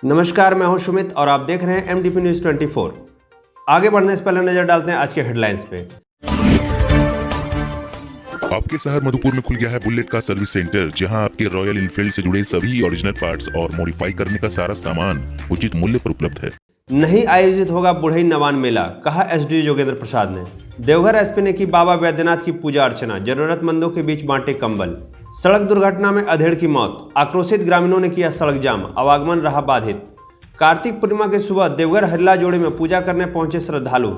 नमस्कार, मैं हूं सुमित और आप देख रहे हैं एमडीपी न्यूज 24। आगे बढ़ने से पहले नजर डालते हैं आज के हेडलाइंस पे। आपके शहर मधुपुर में खुल गया है बुलेट का सर्विस सेंटर, जहां आपके रॉयल इनफील्ड से जुड़े सभी ओरिजिनल पार्ट्स और मॉडिफाई करने का सारा सामान उचित मूल्य पर उपलब्ध है। नहीं आयोजित होगा बुढ़ई नवान मेला, कहा एसडीओ योगेंद्र प्रसाद ने। देवघर एसपी ने की बाबा वैद्यनाथ की पूजा अर्चना, जरूरतमंदों के बीच बांटे कंबल। सड़क दुर्घटना में अधेड़ की मौत, आक्रोशित ग्रामीणों ने किया सड़क जाम, आवागमन रहा बाधित। कार्तिक पूर्णिमा की सुबह देवघर हरिला जोड़े में पूजा करने पहुंचे श्रद्धालु।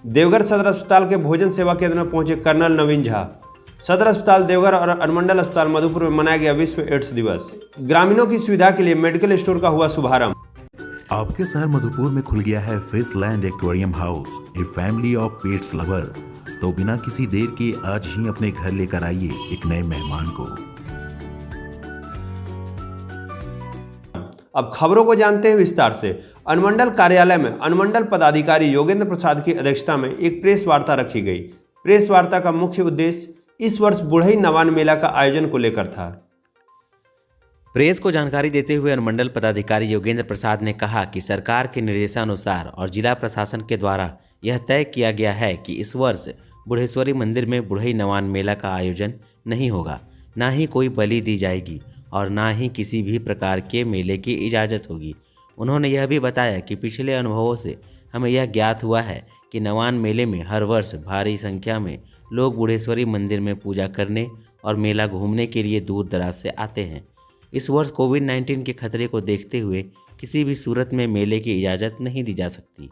देवघर सदर अस्पताल के भोजन सेवा केंद्र में पहुंचे कर्नल नवीन झा। सदर अस्पताल देवघर और अनुमंडल अस्पताल मधुपुर में मनाया गया विश्व एड्स दिवस। ग्रामीणों की सुविधा के लिए मेडिकल स्टोर का हुआ शुभारंभ। आपके शहर मधुपुर में खुल गया है Fishland aquarium house, a family of pets lover. तो बिना किसी देर के आज ही अपने घर लेकर आइए एक नए मेहमान को। अब खबरों को जानते हैं विस्तार से। अनुमंडल कार्यालय में अनुमंडल पदाधिकारी योगेंद्र प्रसाद की अध्यक्षता में एक प्रेस वार्ता रखी गई। प्रेस वार्ता का मुख्य उद्देश्य इस वर्ष बुढ़ई नवान मेला का आयोजन को लेकर था। प्रेस को जानकारी देते हुए अनुमंडल पदाधिकारी योगेंद्र प्रसाद ने कहा कि सरकार के निर्देशानुसार और जिला प्रशासन के द्वारा यह तय किया गया है कि इस वर्ष बुढ़ेश्वरी मंदिर में बुढ़ई नवान मेला का आयोजन नहीं होगा, ना ही कोई बलि दी जाएगी और ना ही किसी भी प्रकार के मेले की इजाज़त होगी। उन्होंने यह भी बताया कि पिछले अनुभवों से हमें यह ज्ञात हुआ है कि नवान मेले में हर वर्ष भारी संख्या में लोग बुढ़ेश्वरी मंदिर में पूजा करने और मेला घूमने के लिए दूर दराज से आते हैं। इस वर्ष कोविड-19 के खतरे को देखते हुए किसी भी सूरत में मेले की इजाज़त नहीं दी जा सकती।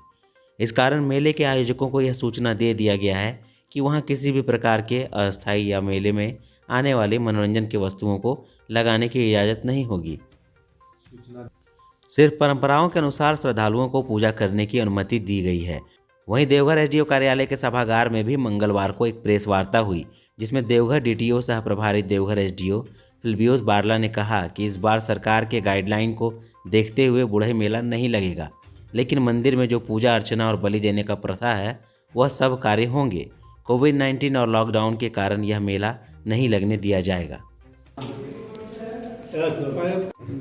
इस कारण मेले के आयोजकों को यह सूचना दे दिया गया है कि वहां किसी भी प्रकार के अस्थायी या मेले में आने वाले मनोरंजन के वस्तुओं को लगाने की इजाज़त नहीं होगी। सिर्फ परंपराओं के अनुसार श्रद्धालुओं को पूजा करने की अनुमति दी गई है। वहीं देवघर एसडीओ कार्यालय के सभागार में भी मंगलवार को एक प्रेस वार्ता हुई, जिसमें देवघर डीटीओ सह प्रभारी देवघर एसडीओ फिल्बियोस बारला ने कहा कि इस बार सरकार के गाइडलाइन को देखते हुए बुढ़ई मेला नहीं लगेगा, लेकिन मंदिर में जो पूजा अर्चना और बलि देने का प्रथा है वह सब कार्य होंगे। कोविड-19 और लॉकडाउन के कारण यह मेला नहीं लगने दिया जाएगा।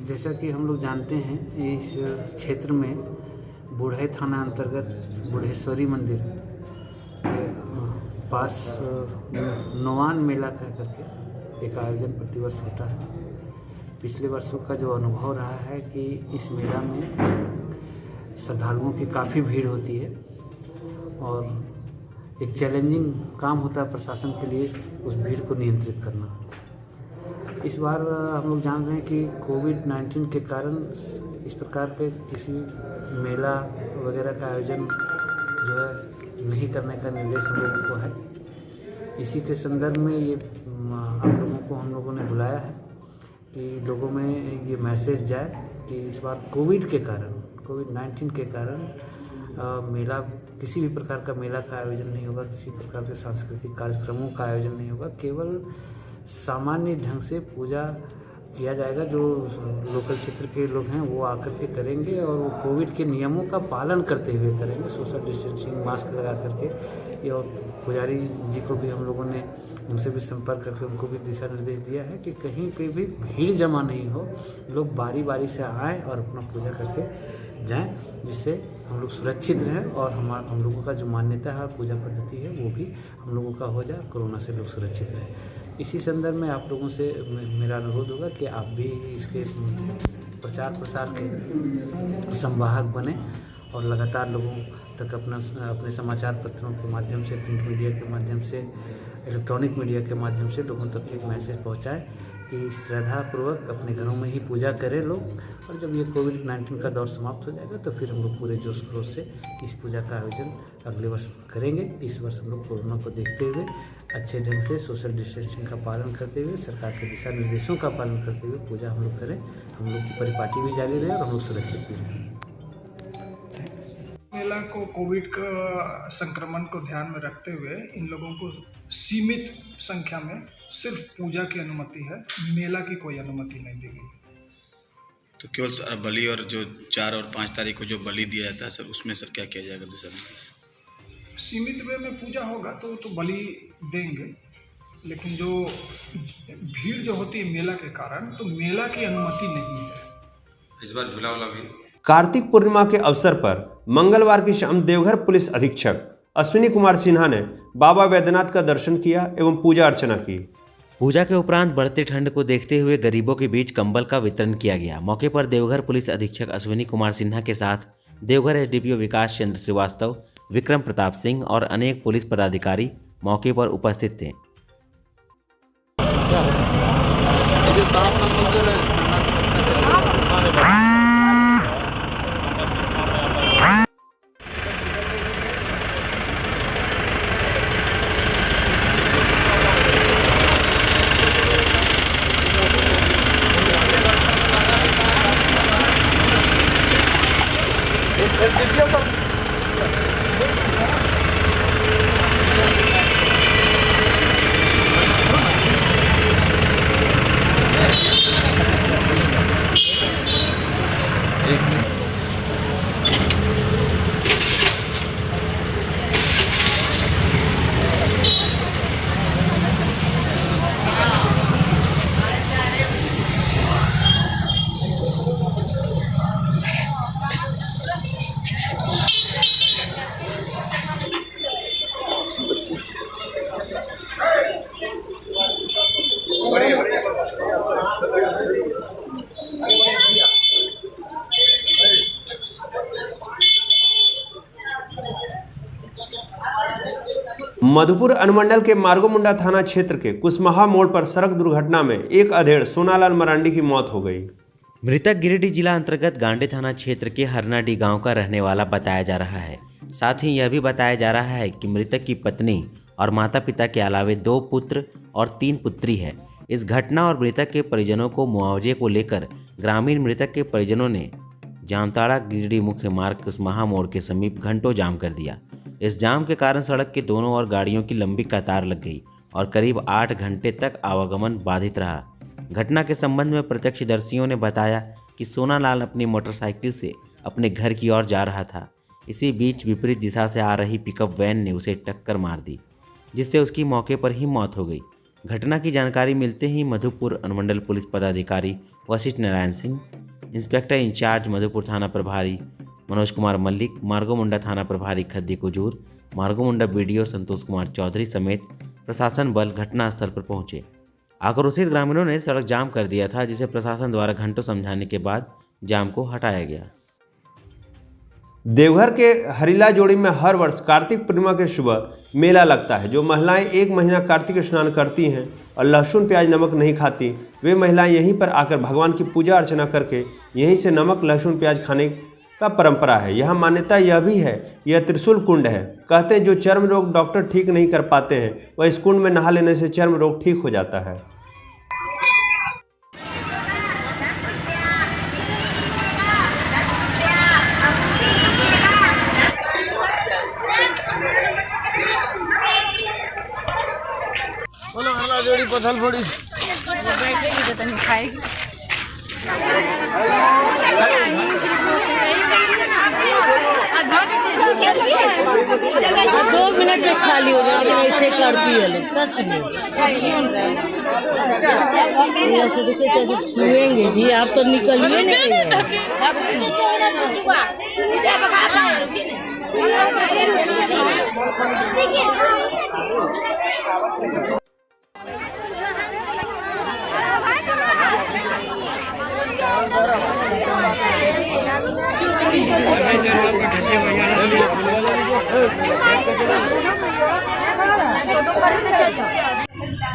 जैसा कि हम लोग जानते हैं, इस क्षेत्र में बुढ़ई थाना अंतर्गत बुढ़ेश्वरी मंदिर के पास नवान मेला कह करके एक आयोजन प्रतिवर्ष होता है। पिछले वर्षों का जो अनुभव रहा है कि इस मेला में श्रद्धालुओं की काफ़ी भीड़ होती है और एक चैलेंजिंग काम होता है प्रशासन के लिए उस भीड़ को नियंत्रित करना। इस बार हम लोग जान रहे हैं कि कोविड-19 के कारण इस प्रकार के किसी मेला वगैरह का आयोजन जो है नहीं करने का निर्देश हम लोगों को है। इसी के संदर्भ में ये हम लोगों ने बुलाया है कि लोगों में ये मैसेज जाए कि इस बार कोविड-19 के कारण मेला किसी भी प्रकार का मेला का आयोजन नहीं होगा, किसी प्रकार के सांस्कृतिक कार्यक्रमों का आयोजन नहीं होगा। केवल सामान्य ढंग से पूजा किया जाएगा। जो लोकल क्षेत्र के लोग हैं वो आकर के करेंगे और वो कोविड के नियमों का पालन करते हुए करेंगे, सोशल डिस्टेंसिंग, मास्क लगा करके। ये और पुजारी जी को भी हम लोगों ने उनसे भी संपर्क करके उनको भी दिशा निर्देश दिया है कि कहीं पे भी भीड़ जमा नहीं हो, लोग बारी बारी से आएँ और अपना पूजा करके जाएं, जिससे हम लोग सुरक्षित रहें और हम लोगों का जो मान्यता है, पूजा पद्धति है, वो भी हम लोगों का हो जाए, कोरोना से लोग सुरक्षित रहें। इसी संदर्भ में आप लोगों से मेरा अनुरोध होगा कि आप भी इसके प्रचार प्रसार के संवाहक बने और लगातार लोगों तक अपने समाचार पत्रों के माध्यम से, प्रिंट मीडिया के माध्यम से, इलेक्ट्रॉनिक मीडिया के माध्यम से लोगों तक एक मैसेज पहुंचाएं कि श्रद्धापूर्वक अपने घरों में ही पूजा करें लोग। और जब ये कोविड-19 का दौर समाप्त हो जाएगा तो फिर हम लोग पूरे जोश खरोश से इस पूजा का आयोजन अगले वर्ष करेंगे। इस वर्ष हम लोग कोरोना को देखते हुए अच्छे ढंग से सोशल डिस्टेंसिंग का पालन करते हुए, सरकार के दिशा निर्देशों का पालन करते हुए पूजा हम लोग करें। हम लोग की परिपाटी भी जारी रहे और हम लोग सुरक्षित भी रहें। मेला को कोविड का संक्रमण को ध्यान में रखते हुए इन लोगों को सीमित संख्या में सिर्फ पूजा की अनुमति है, मेला की कोई अनुमति नहीं दी गई। तो केवल सर बलि और जो 4 और 5 तारीख को जो बलि दिया जाता है सर, उसमें सर क्या किया जाएगा? सीमित वे में पूजा होगा तो बलि देंगे, लेकिन जो भीड़ जो होती है मेला के कारण, तो मेला की अनुमति नहीं है। इस बार झूला वाला भी कार्तिक पूर्णिमा के अवसर पर मंगलवार की शाम देवघर पुलिस अधीक्षक अश्विनी कुमार सिन्हा ने बाबा वैद्यनाथ का दर्शन किया एवं पूजा अर्चना की। पूजा के उपरांत बढ़ते ठंड को देखते हुए गरीबों के बीच कंबल का वितरण किया गया। मौके पर देवघर पुलिस अधीक्षक अश्विनी कुमार सिन्हा के साथ देवघर एसडीपीओ विकास चंद्र श्रीवास्तव, विक्रम प्रताप सिंह और अनेक पुलिस पदाधिकारी मौके पर उपस्थित थे। मधुपुर अनुमंडल के मार्गोमुंडा थाना क्षेत्र के कुशमाहा मोड़ पर सड़क दुर्घटना में एक अधेड़ सोनालाल मरांडी की मौत हो गई। मृतक गिरिडीह जिला अंतर्गत गांडे थाना क्षेत्र के हरनाडी गांव का रहने वाला बताया जा रहा है। साथ ही यह भी बताया जा रहा है कि मृतक की पत्नी और माता पिता के अलावे 2 पुत्र और 3 पुत्री है। इस घटना और मृतक के परिजनों को मुआवजे को लेकर ग्रामीण मृतक के परिजनों ने जामताड़ा गिरिडीह मुख्य मार्ग कुशमाहा मोड़ के समीप घंटों जाम कर दिया। इस जाम के कारण सड़क के दोनों ओर गाड़ियों की लंबी कतार लग गई और करीब 8 घंटे तक आवागमन बाधित रहा। घटना के संबंध में प्रत्यक्षदर्शियों ने बताया कि सोनालाल अपनी मोटरसाइकिल से अपने घर की ओर जा रहा था। इसी बीच विपरीत दिशा से आ रही पिकअप वैन ने उसे टक्कर मार दी, जिससे उसकी मौके पर ही मौत हो गई। घटना की जानकारी मिलते ही मधुपुर अनुमंडल पुलिस पदाधिकारी वशिष्ठ नारायण सिंह, इंस्पेक्टर इंचार्ज मधुपुर थाना प्रभारी मनोज कुमार मल्लिक, मार्गोमुंडा थाना प्रभारी खद्दी कुजूर, मार्गोमुंडा बीडीओ संतोष कुमार चौधरी समेत प्रशासन बल घटनास्थल पर पहुंचे। आक्रोशित ग्रामीणों ने सड़क जाम कर दिया था, जिसे प्रशासन द्वारा घंटों समझाने के बाद जाम को हटाया गया। देवघर के हरिला जोड़ी में हर वर्ष कार्तिक पूर्णिमा के सुबह मेला लगता है। जो महिलाएं 1 महीना कार्तिक स्नान करती हैं और लहसुन प्याज नमक नहीं खाती, वे महिलाएं यहीं पर आकर भगवान की पूजा अर्चना करके यहीं से नमक लहसुन प्याज खाने का परंपरा है। यहाँ मान्यता यह भी है, यह त्रिशूल कुंड है। कहते हैं जो चर्म रोग डॉक्टर ठीक नहीं कर पाते हैं, वह इस कुंड में नहा लेने से चर्म रोग ठीक हो जाता है। बोलो हल्ला जोड़ी पथल फोड़ी बैठेगी तो नहीं खाएगी। 2 मिनट में खाली हो जाएगी, ऐसे करती है लोग सच में। ऐसे देखिए छुएंगे जी, आप तो निकलिए नहीं।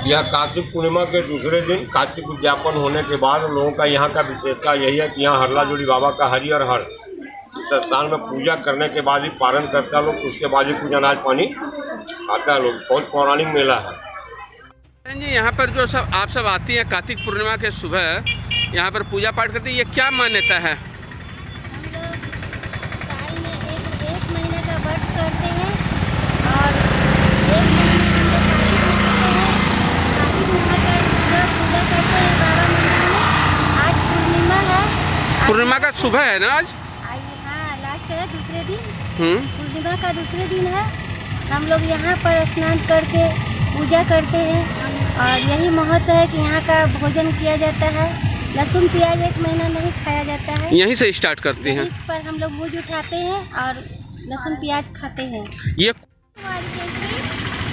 यह कार्तिक पूर्णिमा के दूसरे दिन कार्तिक उद्यापन होने के बाद लोगों का यहाँ का विशेषता यही है कि यहाँ हरला जोड़ी बाबा का हरि और हर इस स्थान में पूजा करने के बाद ही पारण करता है लोग, उसके बाद ही कुछ अनाज पानी आता है लोग। बहुत पौराणिक मेला है जी। यहाँ पर जो सब आप सब आती हैं कार्तिक पूर्णिमा के सुबह यहाँ पर पूजा पाठ करती है, ये क्या मान्यता है? एक महीने का व्रत करते हैं और 1 महीने पूजा करते हैं बाबा मंदिर में। आज पूर्णिमा है, पूर्णिमा का सुबह है ना आज? हाँ, लास्ट है, दूसरे दिन पूर्णिमा का दूसरे दिन है। हम लोग यहाँ पर स्नान करके पूजा करते हैं और यही महत्व है कि यहाँ का भोजन किया जाता है। लहसुन प्याज 1 महीना नहीं खाया जाता है। यहीं से स्टार्ट करते हैं। इस पर हम लोग मूज उठाते हैं और लहसुन प्याज खाते हैं। ये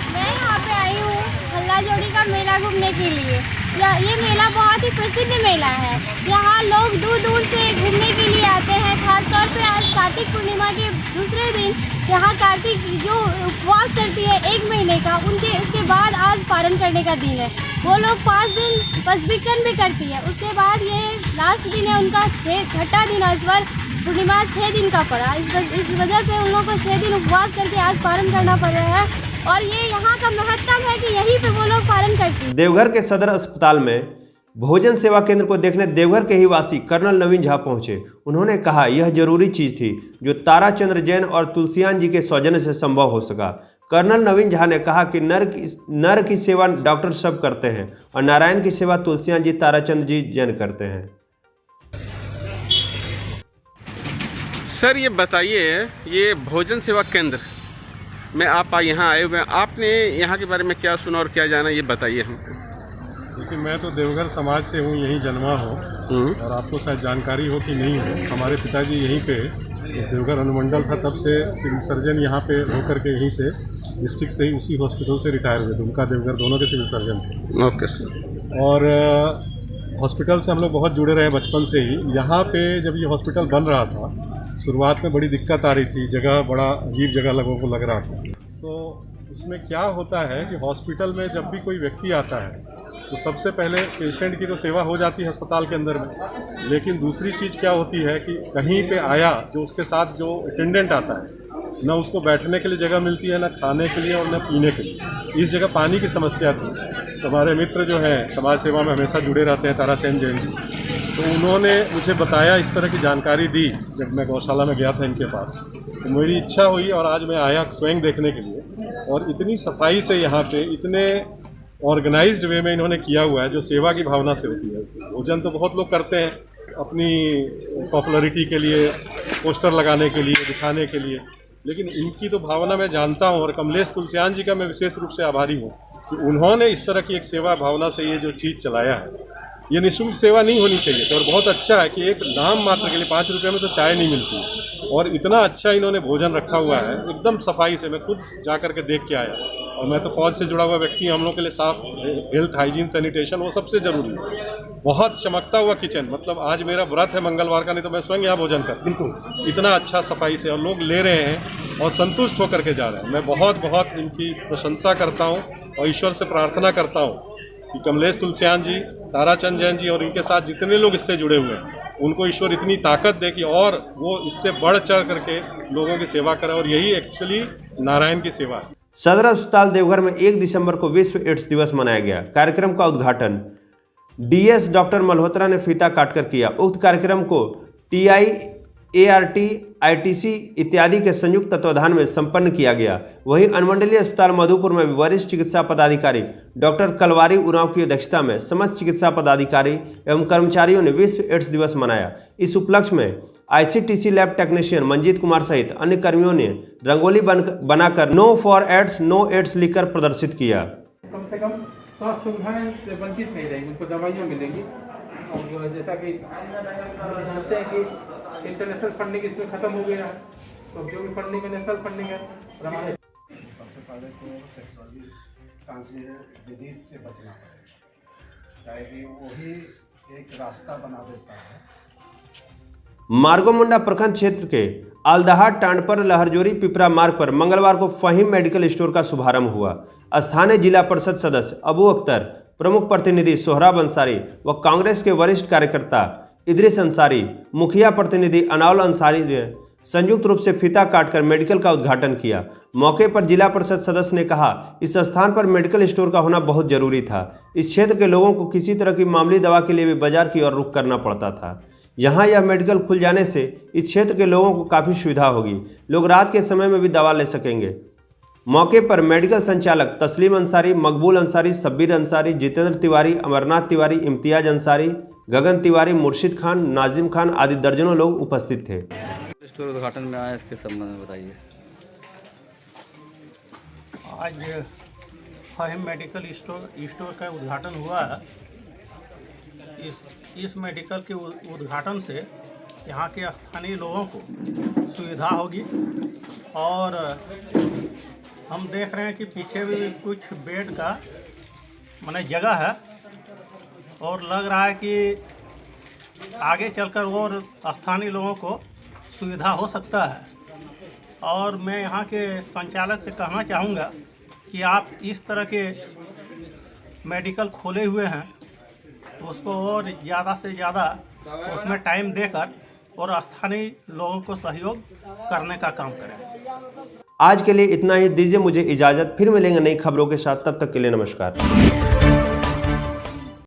मैं यहाँ पे आई हूँ हल्ला जोड़ी का मेला घूमने के लिए। ये मेला बहुत ही प्रसिद्ध मेला है। यहाँ लोग दूर दूर से घूमने के लिए आते हैं। खासतौर पे आज कार्तिक पूर्णिमा के दूसरे दिन यहाँ कार्तिक जो उपवास करती है 1 महीने का, उसके बाद आज पारण करने का दिन है। वो लोग 5 दिन पसबिकन भी करती है। उसके बाद ये लास्ट दिन है उनका 6ठा दिन है। इस बार पूर्णिमा 6 दिन का पड़ा। इस वजह से उन लोगों को 6 दिन उपवास करके आज पारण करना पड़ रहा है। और ये यहाँ का महत्व है कि यहीं पे वो लोग पालन करते हैं। देवघर के सदर अस्पताल में भोजन सेवा केंद्र को देखने देवघर के ही वासी कर्नल नवीन झा पहुंचे। उन्होंने कहा यह जरूरी चीज थी जो ताराचंद्र जैन और तुलसियान जी के सौजन्य से संभव हो सका। कर्नल नवीन झा ने कहा कि नर की सेवा डॉक्टर सब करते हैं और नारायण की सेवा तुलसियान जी ताराचंद्र जी जैन करते हैं। सर ये बताइए, ये भोजन सेवा केंद्र में आप यहाँ आए हुए हैं, आपने यहाँ के बारे में क्या सुना और क्या जाना, ये बताइए हमको। देखिए, मैं तो देवघर समाज से हूँ, यहीं जन्मा हूँ और आपको शायद जानकारी हो कि नहीं हो, हमारे पिताजी यहीं पे देवघर अनुमंडल था, तब से सिविल सर्जन यहाँ पे होकर के यहीं से डिस्ट्रिक्ट से ही उसी हॉस्पिटल से रिटायर हुए। दुमका देवघर दोनों के सिविल सर्जन थे। Okay sir. और हॉस्पिटल से हम लोग बहुत जुड़े रहे बचपन से ही। यहाँ पे जब ये हॉस्पिटल बन रहा था, शुरुआत में बड़ी दिक्कत आ रही थी, जगह बड़ा अजीब जगह लोगों को लग रहा था। तो उसमें क्या होता है कि हॉस्पिटल में जब भी कोई व्यक्ति आता है तो सबसे पहले पेशेंट की तो सेवा हो जाती है अस्पताल के अंदर में, लेकिन दूसरी चीज़ क्या होती है कि कहीं पे आया जो उसके साथ जो अटेंडेंट आता है, न उसको बैठने के लिए जगह मिलती है, न खाने के लिए और न पीने के लिए। इस जगह पानी की समस्या थी। तो हमारे मित्र जो हैं समाज सेवा में हमेशा जुड़े रहते हैं, ताराचंद जैन जी, तो उन्होंने मुझे बताया, इस तरह की जानकारी दी जब मैं गौशाला में गया था इनके पास। तो मेरी इच्छा हुई और आज मैं आया स्वयं देखने के लिए। और इतनी सफाई से यहाँ पे इतने ऑर्गेनाइज्ड वे में इन्होंने किया हुआ है जो सेवा की भावना से होती है। भोजन तो बहुत लोग करते हैं अपनी पॉपुलैरिटी के लिए, पोस्टर लगाने के लिए, दिखाने के लिए, लेकिन इनकी तो भावना मैं जानता हूँ। और कमलेश तुलसियान जी का मैं विशेष रूप से आभारी हूँ कि उन्होंने इस तरह की एक सेवा भावना से ये जो चीज़ चलाया है। ये निःशुल्क सेवा नहीं होनी चाहिए थी और बहुत अच्छा है कि एक नाम मात्र के लिए 5 रुपये में तो चाय नहीं मिलती और इतना अच्छा इन्होंने भोजन रखा हुआ है एकदम सफाई से। मैं खुद जा कर के देख के आया और मैं तो फौज से जुड़ा हुआ व्यक्ति, हम लोग के लिए साफ हेल्थ, हाइजीन, सैनिटेशन वो सबसे ज़रूरी है। बहुत चमकता हुआ किचन, मतलब आज मेरा व्रत है मंगलवार का, नहीं तो मैं स्वयं यहाँ भोजन करता। बिल्कुल इतना अच्छा सफाई से और लोग ले रहे हैं और संतुष्ट होकर के जा रहे हैं। मैं बहुत बहुत इनकी प्रशंसा करता हूँ और ईश्वर से प्रार्थना करता हूँ कि कमलेश तुलसियान जी, ताराचंद जैन जी और इनके साथ जितने लोग इससे जुड़े हुए हैं उनको ईश्वर इतनी ताकत दे कि और वो इससे बढ़ चढ़ करके लोगों की सेवा करें। और यही एक्चुअली नारायण की सेवा है। सदर अस्पताल देवघर में 1 दिसंबर को विश्व एड्स दिवस मनाया गया। कार्यक्रम का उद्घाटन डीएस डॉक्टर मल्होत्रा ने फीता काटकर किया। उक्त कार्यक्रम को TI, ART, ITC इत्यादि के संयुक्त तत्वाधान में संपन्न किया गया। वहीं अनुमंडलीय अस्पताल मधुपुर में वरिष्ठ चिकित्सा पदाधिकारी डॉक्टर कलवारी उरांव की अध्यक्षता में समस्त चिकित्सा पदाधिकारी एवं कर्मचारियों ने विश्व एड्स दिवस मनाया। इस उपलक्ष्य में ICTC lab technician Manjeet Kumar सहित अन्य कर्मियों ने रंगोली बनाकर no for AIDS, no AIDS लिखकर प्रदर्शित किया। कम से कम स्वास्थ्य सुविधाएं से वंचित नहीं रहेंगी, उनको दवाइयाँ मिलेंगी। और जैसा कि जानते हैं कि इंटरनेशनल फंडिंग इसमें ख़त्म हो गया है, तो जो भी फंडिंग है नेशनल फंडिंग है। सबसे पहले तो सेक्सुअली ट्रांसमिटेड डिजीज से बचना पड़ेगा, चाहे कि वही एक रास्ता बना देता है। मार्गोमुंडा प्रखंड क्षेत्र के आलदहाट टांडपर लहरजोरी पिपरा मार्ग पर मंगलवार को फहीम मेडिकल स्टोर का शुभारंभ हुआ। स्थानीय जिला परिषद सदस्य अबू अख्तर, प्रमुख प्रतिनिधि सोहराब अंसारी व कांग्रेस के वरिष्ठ कार्यकर्ता इदरिस अंसारी, मुखिया प्रतिनिधि अनाउल अंसारी ने संयुक्त रूप से फीता काटकर मेडिकल का उद्घाटन किया। मौके पर जिला परिषद सदस्य ने कहा, इस स्थान पर मेडिकल स्टोर का होना बहुत जरूरी था। इस क्षेत्र के लोगों को किसी तरह की मामूली दवा के लिए भी बाजार की ओर रुख करना पड़ता था। यहाँ यह मेडिकल खुल जाने से इस क्षेत्र के लोगों को काफ़ी सुविधा होगी। लोग रात के समय में भी दवा ले सकेंगे। मौके पर मेडिकल संचालक तस्लीम अंसारी, मकबूल अंसारी, सब्बीर अंसारी, जितेंद्र तिवारी, अमरनाथ तिवारी, इम्तियाज अंसारी, गगन तिवारी, मुर्शिद खान, नाजिम खान आदि दर्जनों लोग उपस्थित थे। स्टोर उद्घाटन में आया, इसके संबंध में बताइए। आज फहीम मेडिकल स्टोर का उद्घाटन हुआ है। इस मेडिकल के उद्घाटन से यहाँ के स्थानीय लोगों को सुविधा होगी। और हम देख रहे हैं कि पीछे भी कुछ बेड का माने जगह है और लग रहा है कि आगे चलकर और स्थानीय लोगों को सुविधा हो सकता है। और मैं यहाँ के संचालक से कहना चाहूँगा कि आप इस तरह के मेडिकल खोले हुए हैं उसको और ज़्यादा से ज़्यादा उसमें टाइम देकर और स्थानीय लोगों को सहयोग करने का काम करें। आज के लिए इतना ही, दीजिए मुझे इजाज़त। फिर मिलेंगे नई खबरों के साथ, तब तक के लिए नमस्कार।